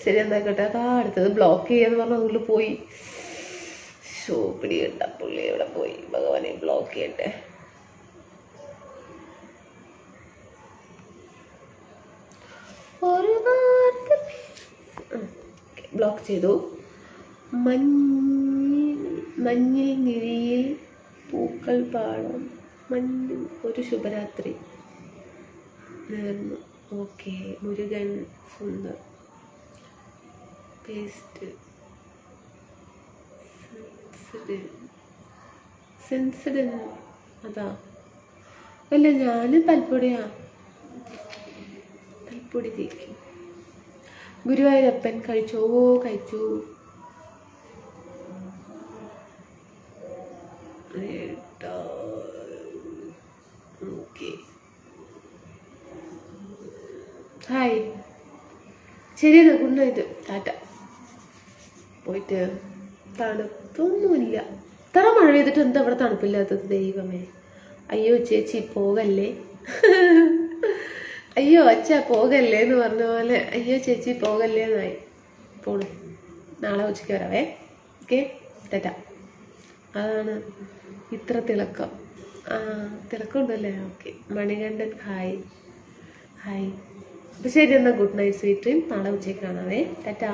ശരി എന്താക്കട്ടെ. അതാ അടുത്തത് ബ്ലോക്ക് ചെയ്യാന്ന് പറഞ്ഞ അതുകൊണ്ട് പോയി. ഷോ പിടികണ്ട പുള്ളി എവിടെ പോയി ഭഗവാനെ. ബ്ലോക്ക് ചെയ്യട്ടെ. ബ്ലോക്ക് ചെയ്തു. മഞ്ഞിൽ നിഴിയിൽ പൂക്കൾ പാടം മഞ്ഞിൽ ഒരു ശുഭരാത്രി നേർന്നു. Okay. Murugan Sundar paste Sensodyne അതാ അല്ല ഞാൻ പൽപ്പൊടിയാ. പൽപ്പൊടി തേക്കും. ഗുരുവായൂരപ്പൻ കഴിച്ചോ? കഴിച്ചു. ഓക്കെ. ഹായ്. ശരി എന്നാ. Good night. ടാറ്റ. പോയിട്ട്. തണുപ്പൊന്നുമില്ല. ഇത്ര മഴ പെയ്തിട്ട് എന്താ ഇവിടെ തണുപ്പില്ലാത്തത്? ദൈവമേ. അയ്യോ ചേച്ചി പോകല്ലേ. അയ്യോ അച്ഛാ പോകല്ലേ എന്ന് പറഞ്ഞ പോലെ അയ്യോ ചേച്ചി പോകല്ലേ എന്നായി. പോണു. നാളെ ഉച്ചയ്ക്ക് വരാവേ. ഓക്കെ. ടാറ്റ. അതാണ് ഇത്ര തിളക്കം. തിളക്കം ഉണ്ടല്ലേ. ഓക്കെ. മണികണ്ഠൻ ഹായ്. ഹായ്. അപ്പം ശരി എന്നാൽ ഗുഡ് നൈറ്റ് സ്വീറ്റ് ഡ്രീം. നാളെ ഉച്ചയ്ക്ക് കാണാവേ. ടാറ്റാ.